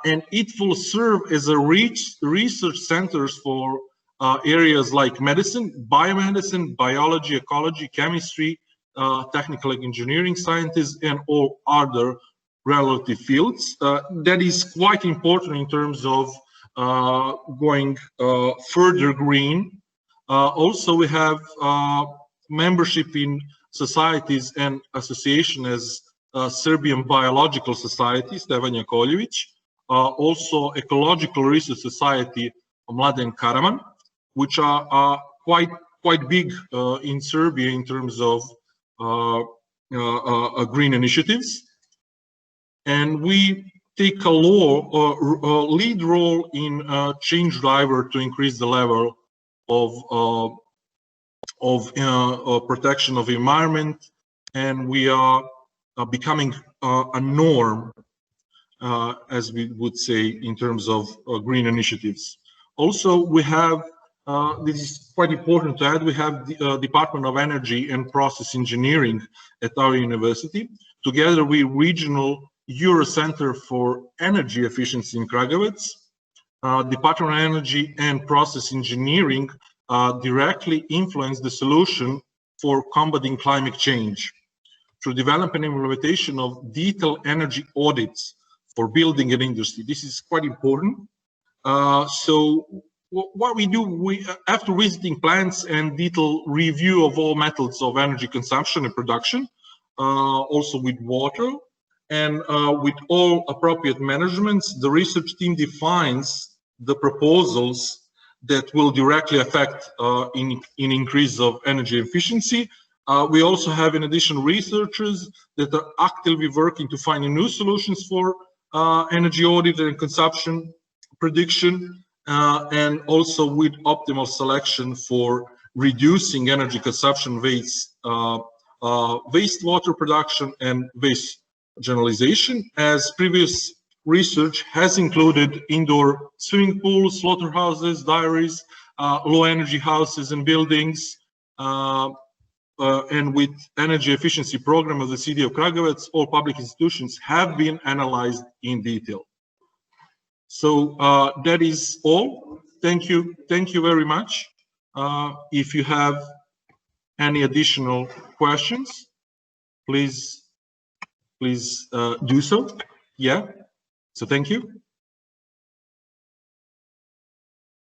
and it will serve as a research centers for areas like medicine, biomedicine, biology, ecology, chemistry, technical engineering sciences, and all other relative fields. That is quite important in terms of going further green. Also, we have membership in societies and association as Serbian Biological Society, Stevan Jakovljević, also Ecological Research Society, Mladen Karaman, which are quite big in Serbia in terms of green initiatives. And we take a lead role in change driver to increase the level of protection of environment, and we are becoming a norm, as we would say, in terms of green initiatives. Also, we have, this is quite important to add, we have the Department of Energy and Process Engineering at our university, together with Regional Eurocenter for Energy Efficiency in Kragujevac. Department of Energy and Process Engineering directly influence the solution for combating climate change through development and implementation of detailed energy audits for building and industry. This is quite important. So what we do, after visiting plants and detailed review of all methods of energy consumption and production, also with water, and with all appropriate managements, the research team defines the proposals that will directly affect in increase of energy efficiency. We also have, in addition, researchers that are actively working to find new solutions for energy audit and consumption prediction, and also with optimal selection for reducing energy consumption, wastewater production, and waste generalization, as previous research has included indoor swimming pools, slaughterhouses, dairies, low energy houses and buildings, and with energy efficiency program of the city of Kragujevac, all public institutions have been analyzed in detail. So that is all. Thank you very much. If you have any additional questions, please do so. Yeah. So thank you.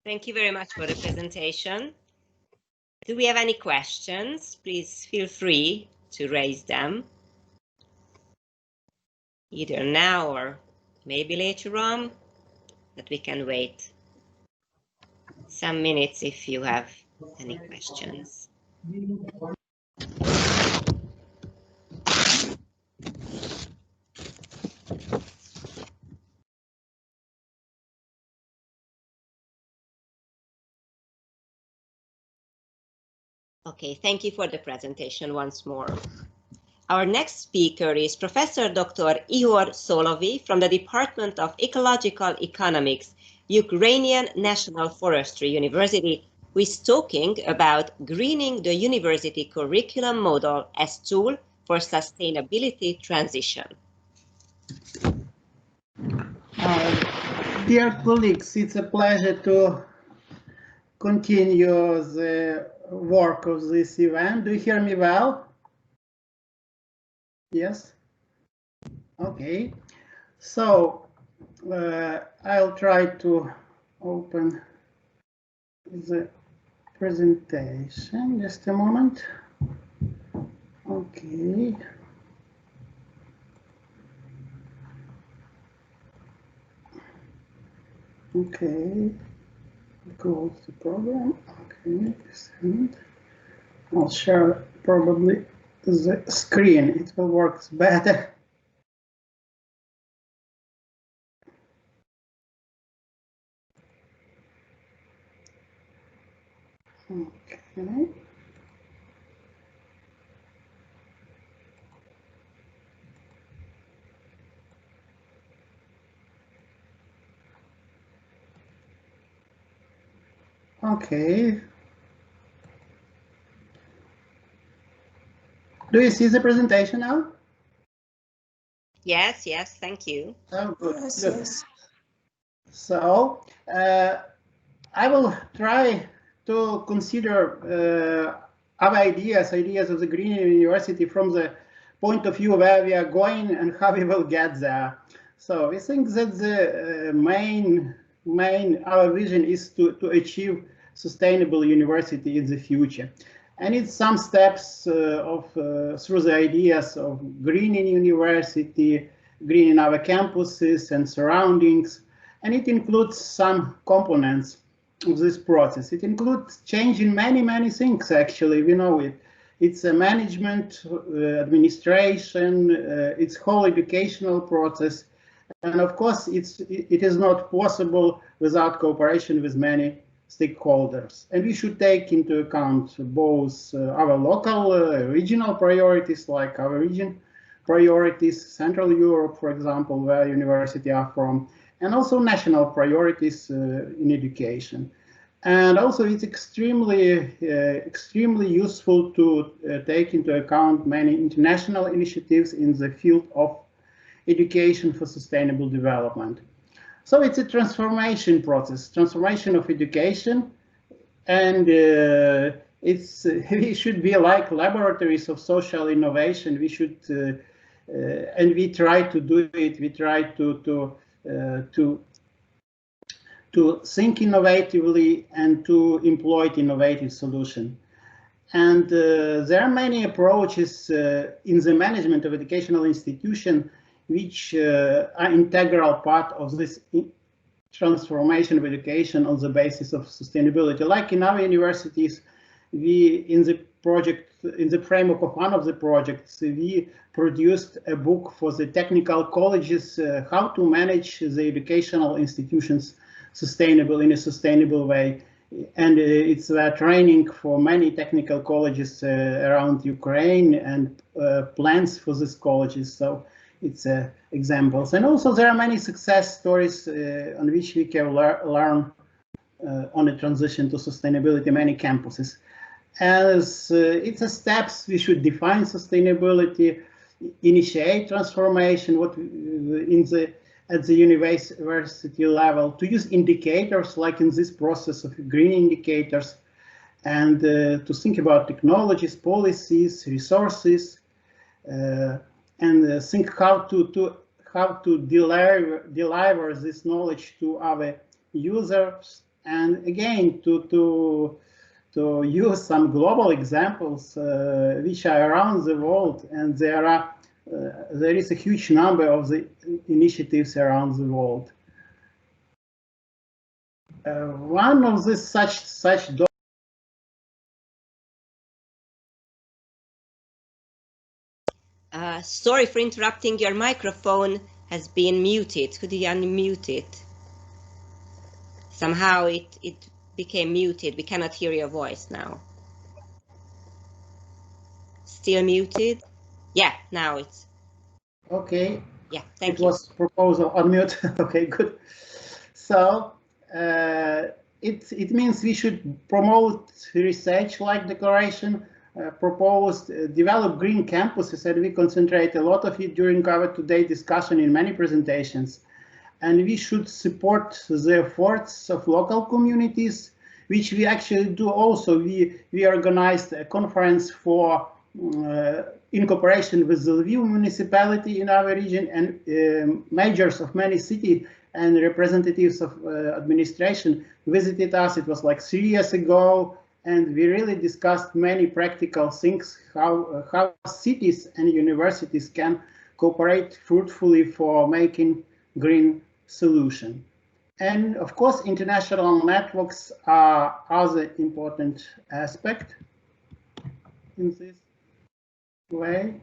Thank you very much for the presentation. Do we have any questions? Please feel free to raise them, either now or maybe later on, but we can wait some minutes if you have any questions. Okay, thank you for the presentation once more. Our next speaker is Professor Dr. Ihor Solovey from the Department of Ecological Economics, Ukrainian National Forestry University, who is talking about greening the university curriculum model as tool for sustainability transition. Dear colleagues, it's a pleasure to continue the work of this event. Do you hear me well? Yes? Okay. So I'll try to open the presentation. Just a moment. Okay. Okay. Close the program. Okay. I'll share probably the screen. It will work better. Okay. Okay. Do you see the presentation now? Yes, yes, thank you. Oh, good. Yes, Good. yes. So I will try to consider our ideas of the Green University from the point of view where we are going and how we will get there. So we think that the main our vision is to achieve sustainable university in the future. And it's some steps through the ideas of greening university, greening our campuses and surroundings. And it includes some components of this process. It includes changing many things, actually. We know it. It's a management, administration, it's whole educational process. And of course, it is not possible without cooperation with many stakeholders. And we should take into account both our local, regional priorities, like our region priorities, Central Europe, for example, where universities are from, and also national priorities in education. And also it's extremely useful to take into account many international initiatives in the field of education for sustainable development. So it's a transformation process, transformation of education, and we should be like laboratories of social innovation. We should, and we try to do it. We try to think innovatively and to employ innovative solutions. And there are many approaches in the management of educational institution which are integral part of this transformation of education on the basis of sustainability. Like in our universities, we, in the framework of one of the projects, we produced a book for the technical colleges, how to manage the educational institutions in a sustainable way. And it's a training for many technical colleges around Ukraine and plans for these colleges. So it's examples. And also there are many success stories on which we can learn on a transition to sustainability, many campuses. As it's a steps, we should define sustainability, initiate transformation, at the university level, to use indicators like in this process of green indicators, and to think about technologies, policies, resources, and think how to deliver this knowledge to our users, and again to use some global examples which are around the world, and there is a huge number of the initiatives around the world. One of the such sorry for interrupting. Your microphone has been muted. Could you unmute it? Somehow it became muted. We cannot hear your voice now. Still muted? Yeah, now it's. Okay. Yeah, thank you. It was proposal unmute. Okay, good. So it means we should promote research like declaration, develop green campuses, and we concentrate a lot of it during our today discussion in many presentations. And we should support the efforts of local communities, which we actually do also. We organized a conference for in cooperation with the Lviv municipality in our region, and mayors of many cities and representatives of administration visited us. It was like 3 years ago, and we really discussed many practical things, how cities and universities can cooperate fruitfully for making green solution. And of course, international networks are other important aspect in this way.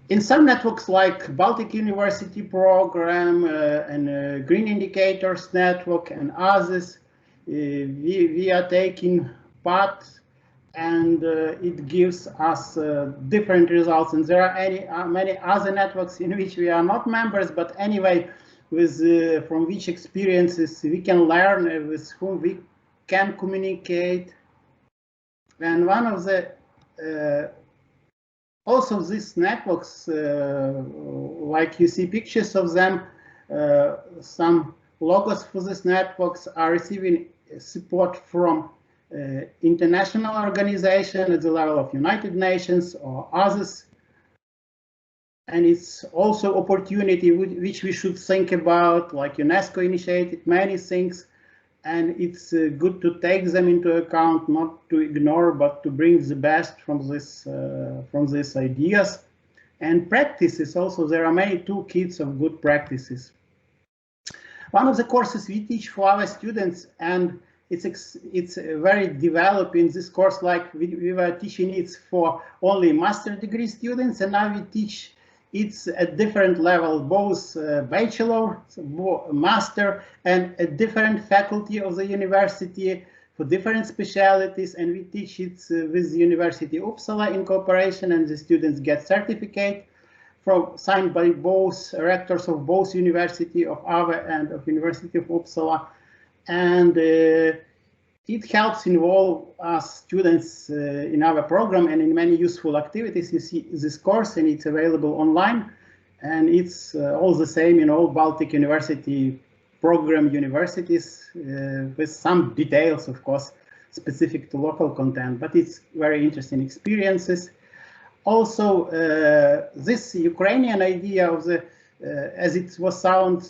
In some networks like Baltic University Program and Green Indicators Network and others, we are taking part, and it gives us different results. And there are many other networks in which we are not members, but anyway, from which experiences we can learn, with whom we can communicate. And one of the Also, these networks, like you see pictures of them, some logos for these networks are receiving support from international organizations at the level of United Nations or others. And it's also opportunity which we should think about, like UNESCO initiated many things, and it's good to take them into account, not to ignore, but to bring the best from these ideas. And practices also, there are many toolkits of good practices. One of the courses we teach for our students, and it's very developing this course, like we were teaching it for only master degree students, and now we teach it's at different level, both bachelor, master, and a different faculty of the university for different specialities. And we teach it with the University of Uppsala in cooperation, and the students get certificate signed by both rectors of both University of Ave and of University of Uppsala. And it helps involve us students in our program and in many useful activities. You see this course, and it's available online, and it's all the same in all Baltic University program universities, with some details, of course, specific to local content, but it's very interesting experiences. Also, this Ukrainian idea of the, as it was sound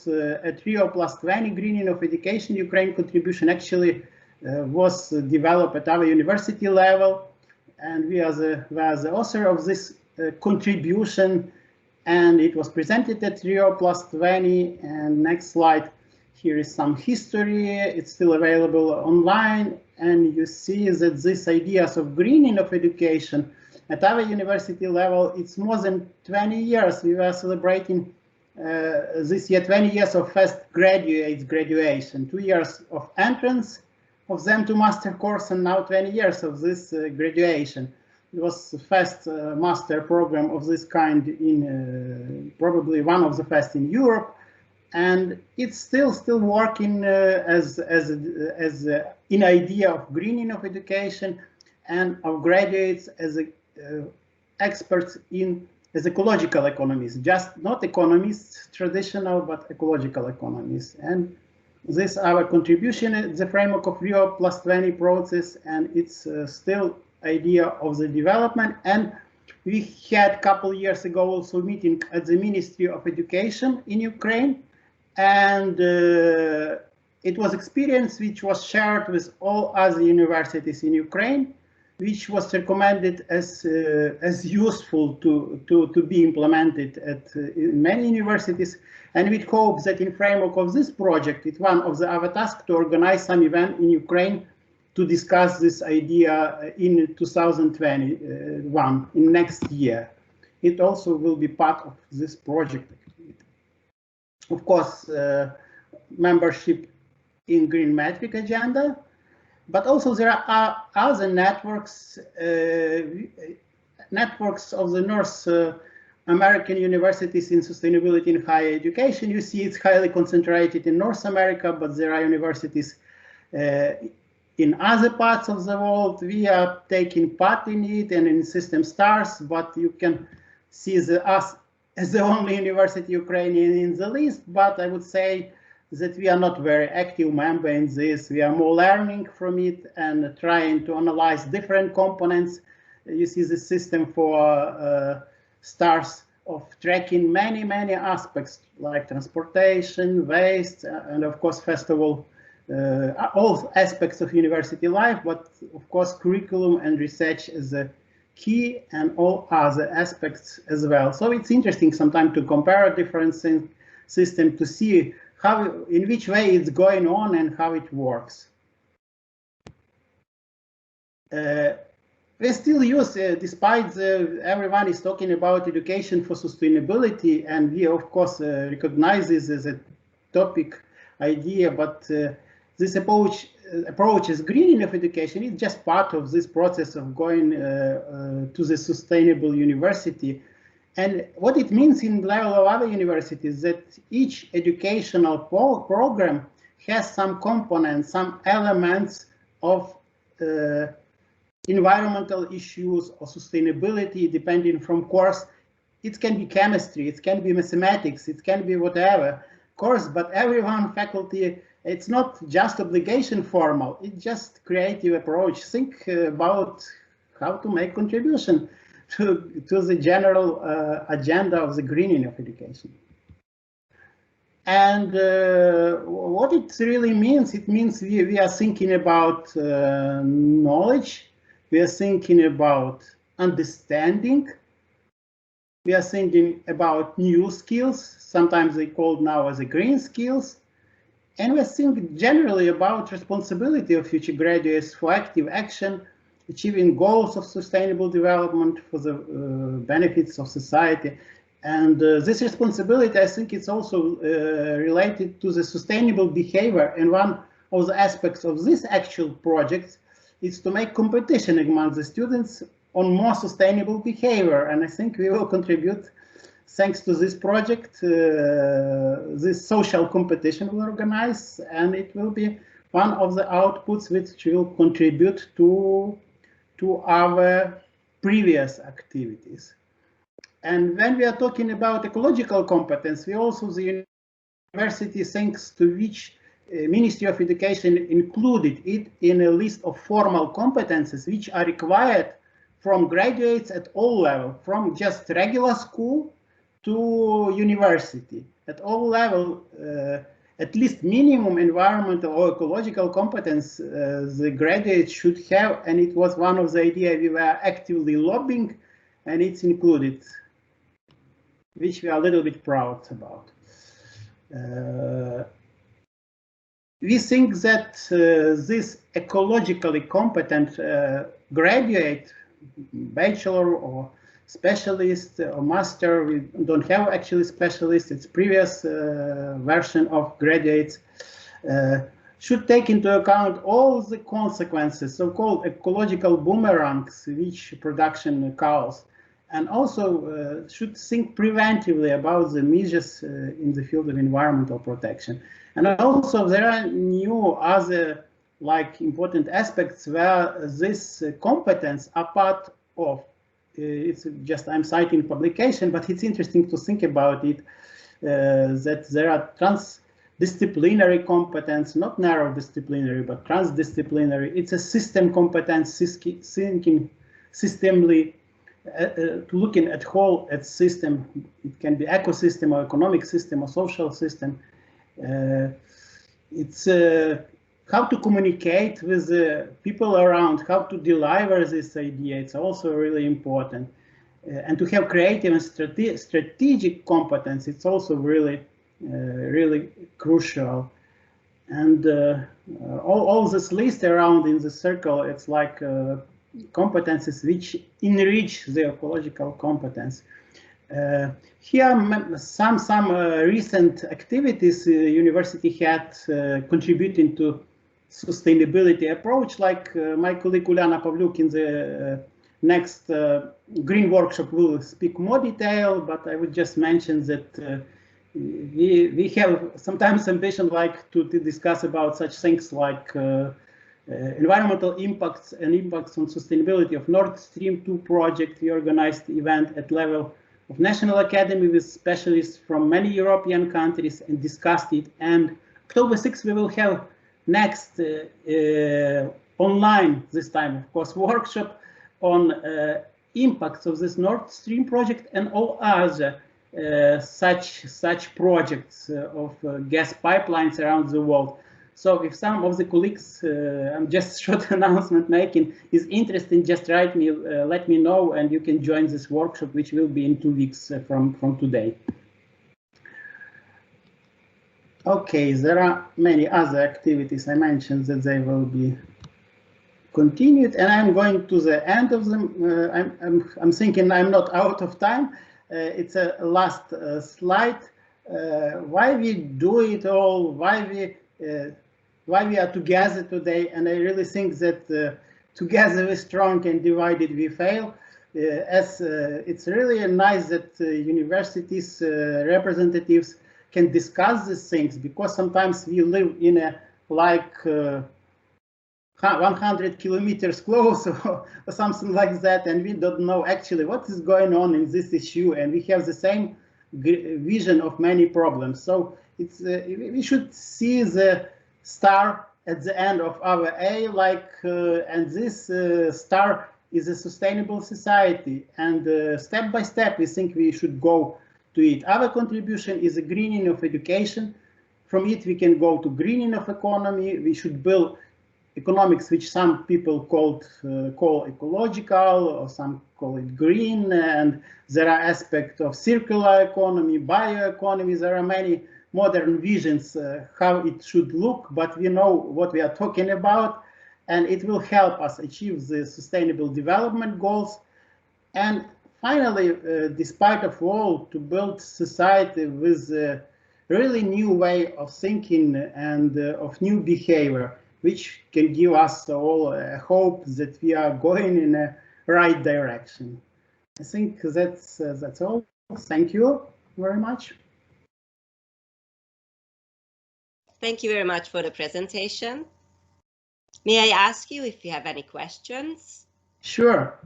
at Rio +20 greening of education, Ukraine contribution actually was developed at our university level, and we are the author of this contribution, and it was presented at Rio +20. And next slide, here is some history. It's still available online, and you see that these ideas of greening of education at our university level, it's more than 20 years. We were celebrating this year 20 years of first graduates graduation, 2 years of entrance of them to master course, and now 20 years of this graduation. It was the first master program of this kind in probably one of the first in Europe, and it's still working as an idea of greening of education and of graduates as experts in as ecological economists, just not economists traditional, but ecological economists. And this our contribution in the framework of Rio +20 process, and it's still idea of the development. And we had a couple years ago also meeting at the Ministry of Education in Ukraine, and it was experience which was shared with all other universities in Ukraine, which was recommended as useful to be implemented at in many universities. And we hope that in framework of this project, it's one of our tasks to organize some event in Ukraine to discuss this idea in 2021, in next year. It also will be part of this project. Of course, membership in Green Metric Agenda, but also there are other networks, networks of the North American universities in sustainability and higher education. You see it's highly concentrated in North America, but there are universities in other parts of the world. We are taking part in it and in System Stars, but you can see us as the only university Ukrainian in the list, but I would say that we are not very active member in this. We are more learning from it and trying to analyze different components. You see the system for stars of tracking many aspects like transportation, waste, and of course, first of all aspects of university life, but of course curriculum and research is a key, and all other aspects as well. So it's interesting sometimes to compare different systems to see how, in which way it's going on and how it works. We still use, despite everyone is talking about education for sustainability, and we of course recognize this as a topic idea, but this approach is greening of education. It's just part of this process of going to the sustainable university. And what it means in level of other universities that each educational program has some components, some elements of environmental issues or sustainability, depending from course. It can be chemistry, it can be mathematics, it can be whatever course, but everyone faculty, it's not just obligation formal, it's just creative approach. Think about how to make contribution to the general agenda of the greening of education. And what it really means, it means we are thinking about knowledge, we are thinking about understanding, we are thinking about new skills, sometimes they called now as the green skills, and we think generally about responsibility of future graduates for active action, achieving goals of sustainable development for the benefits of society. And this responsibility, I think it's also related to the sustainable behavior. And one of the aspects of this actual project is to make competition among the students on more sustainable behavior. And I think we will contribute, thanks to this project, this social competition will organize, and it will be one of the outputs which will contribute to our previous activities. And when we are talking about ecological competence, we also, the university, thanks to which Ministry of Education included it in a list of formal competences which are required from graduates at all levels, from just regular school to university. At all levels, at least minimum environmental or ecological competence the graduates should have, and it was one of the ideas we were actively lobbying, and it's included, which we are a little bit proud about. We think that this ecologically competent graduate, bachelor or specialist or master, we don't have actually specialists, it's previous version of graduates, should take into account all the consequences, so-called ecological boomerangs, which production causes, and also should think preventively about the measures in the field of environmental protection. And also there are new other important aspects where this competence are part of. It's just, I'm citing publication, but it's interesting to think about it, that there are transdisciplinary competence, not narrow disciplinary, but transdisciplinary. It's a system competence, thinking systemly, looking at whole, at system. It can be ecosystem or economic system or social system. It's how to communicate with the people around, how to deliver this idea. It's also really important. And to have creative and strategic competence, it's also really, really crucial. And all this list around in the circle, it's like competences which enrich the ecological competence. Here, some recent activities university had contributing to sustainability approach, like my colleague Uliana Pavlyuk in the next green workshop will speak more detail, but I would just mention that we have sometimes ambition to discuss about such things like environmental impacts and impacts on sustainability of Nord Stream 2 project. We organized the event at level of National Academy with specialists from many European countries and discussed it. And October 6th, we will have next online, this time, of course, workshop on impacts of this Nord Stream project and all other such projects of gas pipelines around the world. So if some of the colleagues, I'm just short announcement making, is interested, just write me, let me know, and you can join this workshop, which will be in 2 weeks from today. Okay, there are many other activities. I mentioned that they will be continued, and I'm going to the end of them. I'm thinking I'm not out of time. It's a last slide. Why we do it all? Why we are together today? And I really think that together we're strong and divided we fail. It's really nice that universities representatives can discuss these things, because sometimes we live in a 100 kilometers close or something like that, and we don't know actually what is going on in this issue, and we have the same vision of many problems. So it's we should see the star at the end of our A, like, and this star is a sustainable society, and step by step we think we should go to it. Our contribution is a greening of education. From it we can go to greening of economy. We should build economics, which some people call ecological, or some call it green, and there are aspects of circular economy, bioeconomy. There are many modern visions how it should look, but we know what we are talking about, and it will help us achieve the sustainable development goals. And finally, despite of all, to build society with a really new way of thinking and of new behavior, which can give us all a hope that we are going in a right direction. I think that's all. Thank you very much. Thank you very much for the presentation. May I ask you if you have any questions? Sure.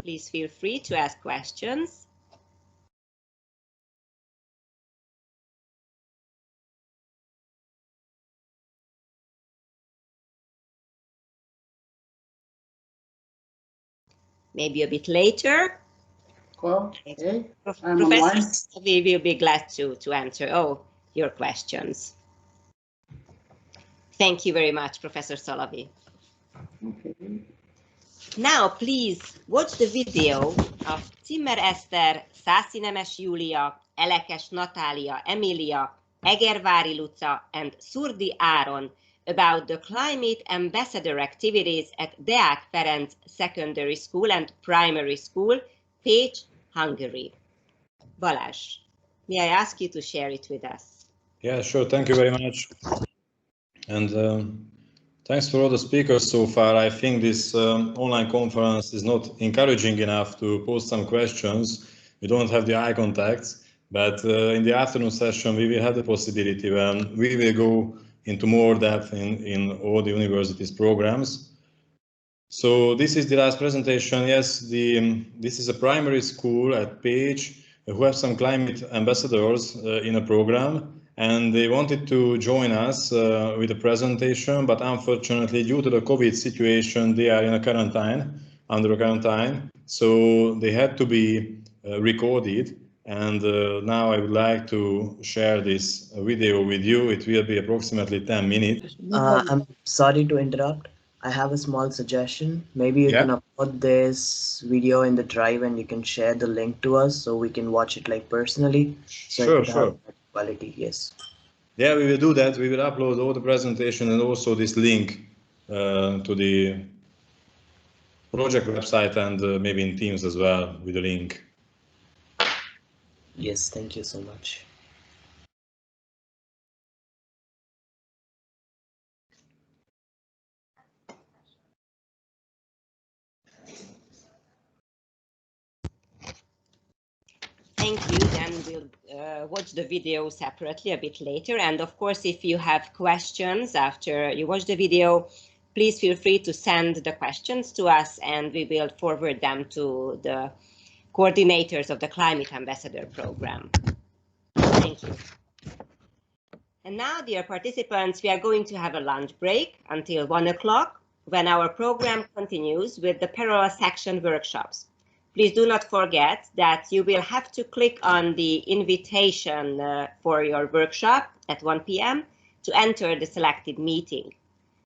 Please feel free to ask questions. Maybe a bit later. Well, okay. Professor, we will be glad to answer all your questions. Thank you very much, Professor Szalai. Okay. Now, please watch the video of Zimmer Eszter, Szászi Nemes Júlia, Elekes Natália, Emilia, Egervári Luca, and Szurdi Áron about the climate ambassador activities at Deák Ferenc Secondary School and Primary School, Pécs, Hungary. Balázs, may I ask you to share it with us? Yeah, sure. Thank you very much. And thanks for all the speakers so far. I think this online conference is not encouraging enough to post some questions. We don't have the eye contacts, but in the afternoon session, we will have the possibility when we will go into more depth in all the university's programs. So this is the last presentation. Yes, this is a primary school at Pécs who have some climate ambassadors in a program, and they wanted to join us with a presentation, but unfortunately, due to the COVID situation, they are in a quarantine, under a quarantine, so they had to be recorded. And now I would like to share this video with you. It will be approximately 10 minutes. I'm sorry to interrupt. I have a small suggestion. Maybe you can upload this video in the drive and you can share the link to us so we can watch it like personally. So Sure. Quality, yes. Yeah, we will do that. We will upload all the presentation and also this link to the project website and maybe in Teams as well with the link. Yes, thank you so much. Thank you. Then we'll watch the video separately a bit later. And of course, if you have questions after you watch the video, please feel free to send the questions to us and we will forward them to the coordinators of the Climate Ambassador Program. Thank you. And now, dear participants, we are going to have a lunch break until 1 o'clock when our program continues with the parallel section workshops. Please do not forget that you will have to click on the invitation for your workshop at 1 p.m. to enter the selected meeting.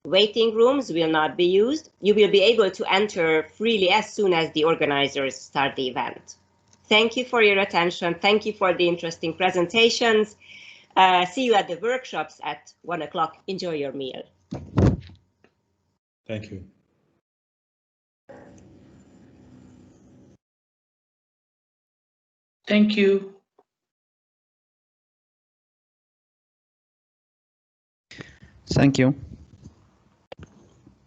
Waiting rooms will not be used. You will be able to enter freely as soon as the organizers start the event. Thank you for your attention. Thank you for the interesting presentations. See you at the workshops at 1 o'clock. Enjoy your meal. Thank you. Thank you. Thank you.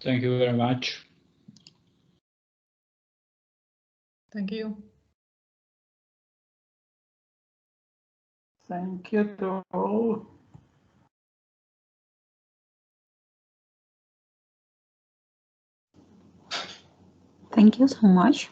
Thank you very much. Thank you. Thank you to all. Thank you so much.